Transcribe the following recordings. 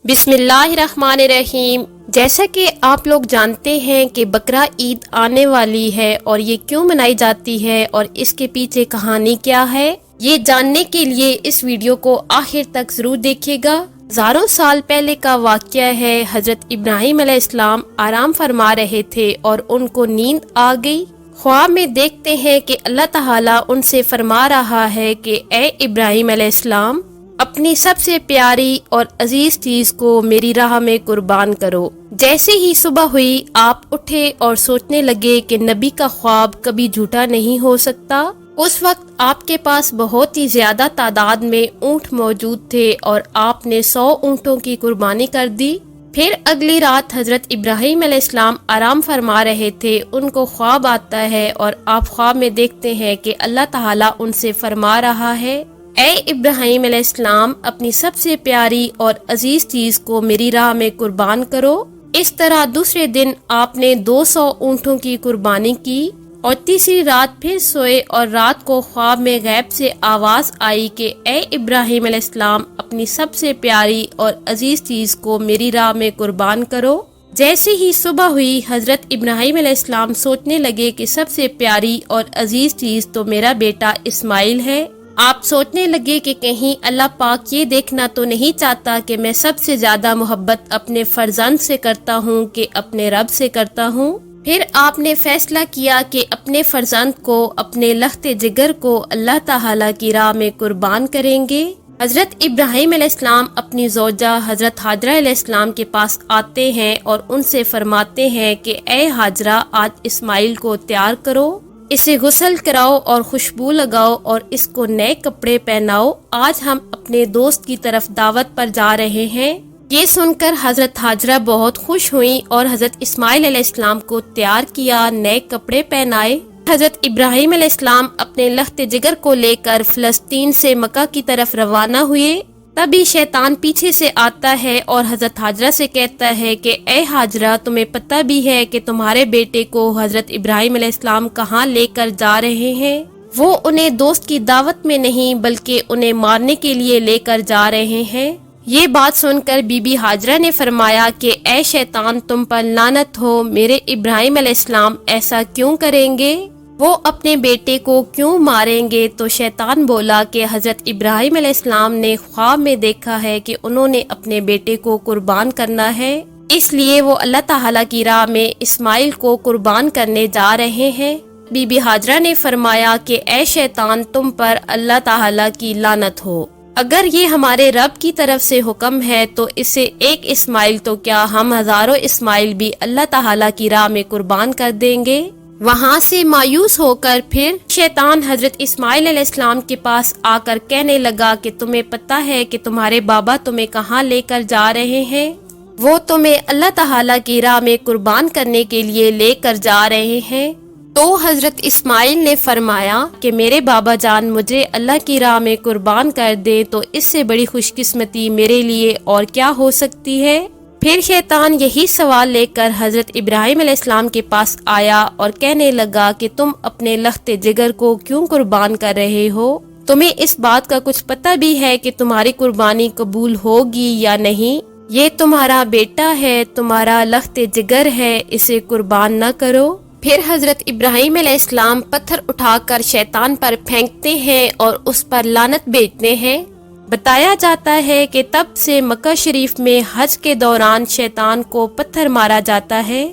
بسم اللہ الرحمن الرحیم۔ جیسا کہ آپ لوگ جانتے ہیں کہ بقرہ عید آنے والی ہے اور یہ کیوں منائی جاتی ہے اور اس کے پیچھے کہانی کیا ہے، یہ جاننے کے لیے اس ویڈیو کو آخر تک ضرور دیکھیے گا۔ ہزاروں سال پہلے کا واقعہ ہے۔ حضرت ابراہیم علیہ السلام آرام فرما رہے تھے اور ان کو نیند آ گئی۔ خواب میں دیکھتے ہیں کہ اللہ تعالیٰ ان سے فرما رہا ہے کہ اے ابراہیم علیہ السلام، اپنی سب سے پیاری اور عزیز چیز کو میری راہ میں قربان کرو۔ جیسے ہی صبح ہوئی آپ اٹھے اور سوچنے لگے کہ نبی کا خواب کبھی جھوٹا نہیں ہو سکتا۔ اس وقت آپ کے پاس بہت ہی زیادہ تعداد میں اونٹ موجود تھے اور آپ نے 100 اونٹوں کی قربانی کر دی۔ پھر اگلی رات حضرت ابراہیم علیہ السلام آرام فرما رہے تھے، ان کو خواب آتا ہے اور آپ خواب میں دیکھتے ہیں کہ اللہ تعالیٰ ان سے فرما رہا ہے، اے ابراہیم علیہ السلام، اپنی سب سے پیاری اور عزیز چیز کو میری راہ میں قربان کرو۔ اس طرح دوسرے دن آپ نے 200 اونٹوں کی قربانی کی اور تیسری رات پھر سوئے اور رات کو خواب میں غیب سے آواز آئی کہ اے ابراہیم علیہ السلام، اپنی سب سے پیاری اور عزیز چیز کو میری راہ میں قربان کرو۔ جیسے ہی صبح ہوئی حضرت ابراہیم علیہ السلام سوچنے لگے کہ سب سے پیاری اور عزیز چیز تو میرا بیٹا اسماعیل ہے۔ آپ سوچنے لگے کہ کہیں اللہ پاک یہ دیکھنا تو نہیں چاہتا کہ میں سب سے زیادہ محبت اپنے فرزند سے کرتا ہوں کہ اپنے رب سے کرتا ہوں۔ پھر آپ نے فیصلہ کیا کہ اپنے فرزند کو، اپنے لخت جگر کو اللہ تعالیٰ کی راہ میں قربان کریں گے۔ حضرت ابراہیم علیہ السلام اپنی زوجہ حضرت حاجرہ علیہ السلام کے پاس آتے ہیں اور ان سے فرماتے ہیں کہ اے حاجرہ، آج اسماعیل کو تیار کرو، اسے غسل کراؤ اور خوشبو لگاؤ اور اس کو نئے کپڑے پہناؤ، آج ہم اپنے دوست کی طرف دعوت پر جا رہے ہیں۔ یہ سن کر حضرت حاجرہ بہت خوش ہوئیں اور حضرت اسماعیل علیہ السلام کو تیار کیا، نئے کپڑے پہنائے۔ حضرت ابراہیم علیہ السلام اپنے لخت جگر کو لے کر فلسطین سے مکہ کی طرف روانہ ہوئے۔ تبھی شیطان پیچھے سے آتا ہے اور حضرت حاجرہ سے کہتا ہے کہ اے حاجرہ، تمہیں پتہ بھی ہے کہ تمہارے بیٹے کو حضرت ابراہیم علیہ السلام کہاں لے کر جا رہے ہیں؟ وہ انہیں دوست کی دعوت میں نہیں بلکہ انہیں مارنے کے لیے لے کر جا رہے ہیں۔ یہ بات سن کر بی بی حاجرہ نے فرمایا کہ اے شیطان، تم پر لعنت ہو، میرے ابراہیم علیہ السلام ایسا کیوں کریں گے؟ وہ اپنے بیٹے کو کیوں ماریں گے؟ تو شیطان بولا کہ حضرت ابراہیم علیہ السلام نے خواب میں دیکھا ہے کہ انہوں نے اپنے بیٹے کو قربان کرنا ہے، اس لیے وہ اللہ تعالیٰ کی راہ میں اسماعیل کو قربان کرنے جا رہے ہیں۔ بی بی حاجرہ نے فرمایا کہ اے شیطان، تم پر اللہ تعالیٰ کی لعنت ہو، اگر یہ ہمارے رب کی طرف سے حکم ہے تو اسے ایک اسماعیل تو کیا ہم ہزاروں اسماعیل بھی اللہ تعالیٰ کی راہ میں قربان کر دیں گے۔ وہاں سے مایوس ہو کر پھر شیطان حضرت اسماعیل علیہ السلام کے پاس آ کر کہنے لگا کہ تمہیں پتہ ہے کہ تمہارے بابا تمہیں کہاں لے کر جا رہے ہیں؟ وہ تمہیں اللہ تعالیٰ کی راہ میں قربان کرنے کے لیے لے کر جا رہے ہیں۔ تو حضرت اسماعیل نے فرمایا کہ میرے بابا جان مجھے اللہ کی راہ میں قربان کر دیں تو اس سے بڑی خوش قسمتی میرے لیے اور کیا ہو سکتی ہے۔ پھر شیطان یہی سوال لے کر حضرت ابراہیم علیہ السلام کے پاس آیا اور کہنے لگا کہ تم اپنے لخت جگر کو کیوں قربان کر رہے ہو؟ تمہیں اس بات کا کچھ پتہ بھی ہے کہ تمہاری قربانی قبول ہوگی یا نہیں؟ یہ تمہارا بیٹا ہے، تمہارا لخت جگر ہے، اسے قربان نہ کرو۔ پھر حضرت ابراہیم علیہ السلام پتھر اٹھا کر شیطان پر پھینکتے ہیں اور اس پر لعنت بھیجتے ہیں۔ بتایا جاتا ہے کہ تب سے مکہ شریف میں حج کے دوران شیطان کو پتھر مارا جاتا ہے۔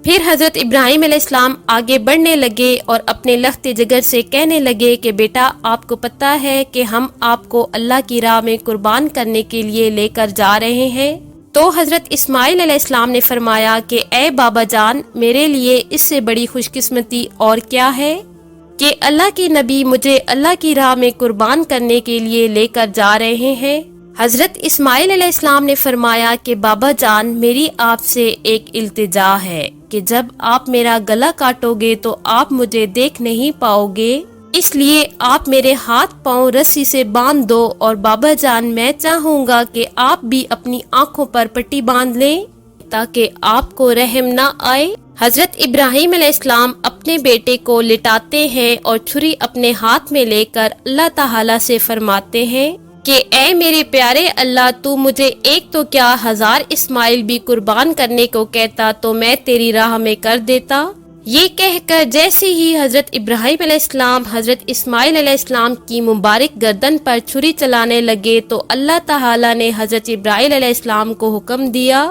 پھر حضرت ابراہیم علیہ السلام آگے بڑھنے لگے اور اپنے لخت جگر سے کہنے لگے کہ بیٹا، آپ کو پتہ ہے کہ ہم آپ کو اللہ کی راہ میں قربان کرنے کے لیے لے کر جا رہے ہیں۔ تو حضرت اسماعیل علیہ السلام نے فرمایا کہ اے بابا جان، میرے لیے اس سے بڑی خوش قسمتی اور کیا ہے کہ اللہ کے نبی مجھے اللہ کی راہ میں قربان کرنے کے لیے لے کر جا رہے ہیں۔ حضرت اسماعیل علیہ السلام نے فرمایا کہ بابا جان، میری آپ سے ایک التجا ہے کہ جب آپ میرا گلا کاٹو گے تو آپ مجھے دیکھ نہیں پاؤ گے، اس لیے آپ میرے ہاتھ پاؤں رسی سے باندھ دو، اور بابا جان میں چاہوں گا کہ آپ بھی اپنی آنکھوں پر پٹی باندھ لیں تاکہ آپ کو رحم نہ آئے۔ حضرت ابراہیم علیہ السلام اپنے بیٹے کو لٹاتے ہیں اور چھری اپنے ہاتھ میں لے کر اللہ تعالیٰ سے فرماتے ہیں کہ اے میرے پیارے اللہ، تو مجھے ایک تو کیا 1000 اسماعیل بھی قربان کرنے کو کہتا تو میں تیری راہ میں کر دیتا۔ یہ کہہ کر جیسے ہی حضرت ابراہیم علیہ السلام حضرت اسماعیل علیہ السلام کی مبارک گردن پر چھری چلانے لگے تو اللہ تعالیٰ نے حضرت ابراہیم علیہ السلام کو حکم دیا،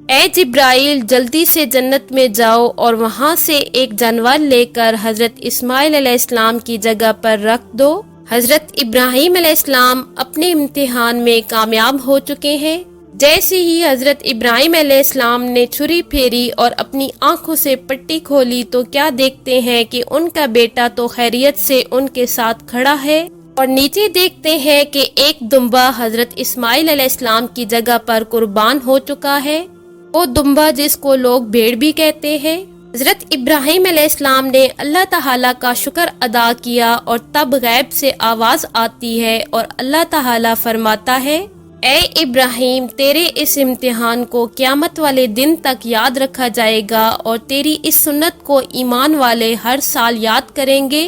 اے جبرائیل، جلدی سے جنت میں جاؤ اور وہاں سے ایک جانور لے کر حضرت اسماعیل علیہ السلام کی جگہ پر رکھ دو۔ حضرت ابراہیم علیہ السلام اپنے امتحان میں کامیاب ہو چکے ہیں۔ جیسے ہی حضرت ابراہیم علیہ السلام نے چھری پھیری اور اپنی آنکھوں سے پٹی کھولی تو کیا دیکھتے ہیں کہ ان کا بیٹا تو خیریت سے ان کے ساتھ کھڑا ہے، اور نیچے دیکھتے ہیں کہ ایک دمبا حضرت اسماعیل علیہ السلام کی جگہ پر قربان ہو چکا ہے، وہ دمبا جس کو لوگ بھیڑ بھی کہتے ہیں۔ حضرت ابراہیم علیہ السلام نے اللہ تعالیٰ کا شکر ادا کیا اور تب غیب سے آواز آتی ہے اور اللہ تعالیٰ فرماتا ہے، اے ابراہیم، تیرے اس امتحان کو قیامت والے دن تک یاد رکھا جائے گا اور تیری اس سنت کو ایمان والے ہر سال یاد کریں گے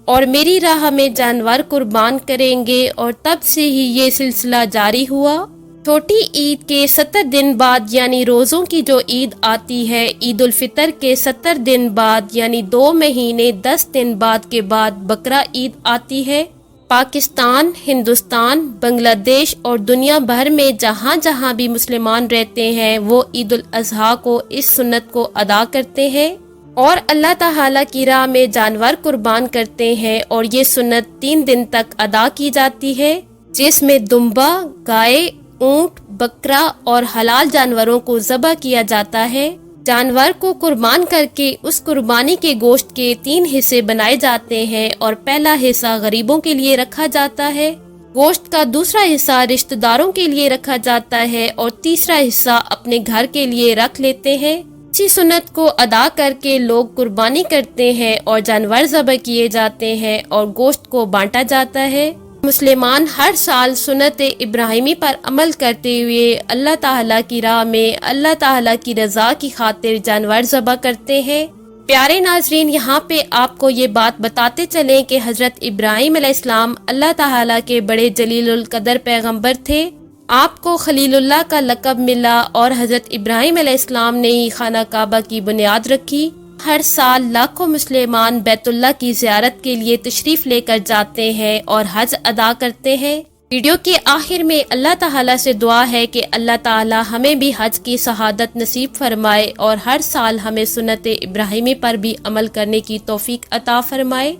اور میری راہ میں جانور قربان کریں گے، اور تب سے ہی یہ سلسلہ جاری ہوا۔ چھوٹی عید کے 70 دن بعد یعنی روزوں کی جو عید آتی ہے، عید الفطر کے 70 دن بعد یعنی 2 مہینے 10 دن بعد کے بعد بقرہ عید آتی ہے۔ پاکستان، ہندوستان، بنگلہ دیش اور دنیا بھر میں جہاں جہاں بھی مسلمان رہتے ہیں وہ عید الاضحیٰ کو اس سنت کو ادا کرتے ہیں اور اللہ تعالیٰ کی راہ میں جانور قربان کرتے ہیں، اور یہ سنت 3 دن تک ادا کی جاتی ہے، جس میں دمبا، گائے، اونٹ، بکرا اور حلال جانوروں کو ذبح کیا جاتا ہے۔ جانور کو قربان کر کے اس قربانی کے گوشت کے 3 حصے بنائے جاتے ہیں، اور پہلا حصہ غریبوں کے لیے رکھا جاتا ہے، گوشت کا دوسرا حصہ رشتہ داروں کے لیے رکھا جاتا ہے، اور تیسرا حصہ اپنے گھر کے لیے رکھ لیتے ہیں۔ اسی سنت کو ادا کر کے لوگ قربانی کرتے ہیں اور جانور ذبح کیے جاتے ہیں اور گوشت کو بانٹا جاتا ہے۔ مسلمان ہر سال سنت ابراہیمی پر عمل کرتے ہوئے اللہ تعالیٰ کی راہ میں اللہ تعالیٰ کی رضا کی خاطر جانور ذبح کرتے ہیں۔ پیارے ناظرین، یہاں پہ آپ کو یہ بات بتاتے چلیں کہ حضرت ابراہیم علیہ السلام اللہ تعالیٰ کے بڑے جلیل القدر پیغمبر تھے۔ آپ کو خلیل اللہ کا لقب ملا اور حضرت ابراہیم علیہ السلام نے ہی خانہ کعبہ کی بنیاد رکھی۔ ہر سال لاکھوں مسلمان بیت اللہ کی زیارت کے لیے تشریف لے کر جاتے ہیں اور حج ادا کرتے ہیں۔ ویڈیو کے آخر میں اللہ تعالیٰ سے دعا ہے کہ اللہ تعالیٰ ہمیں بھی حج کی شہادت نصیب فرمائے اور ہر سال ہمیں سنت ابراہیمی پر بھی عمل کرنے کی توفیق عطا فرمائے،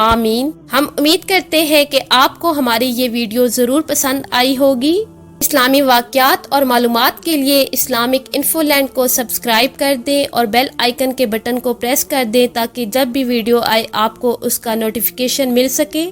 آمین۔ ہم امید کرتے ہیں کہ آپ کو ہماری یہ ویڈیو ضرور پسند آئی ہوگی۔ اسلامی واقعات اور معلومات کے لیے اسلامک انفو لینڈ کو سبسکرائب کر دیں اور بیل آئیکن کے بٹن کو پریس کر دیں تاکہ جب بھی ویڈیو آئے آپ کو اس کا نوٹیفیکیشن مل سکے۔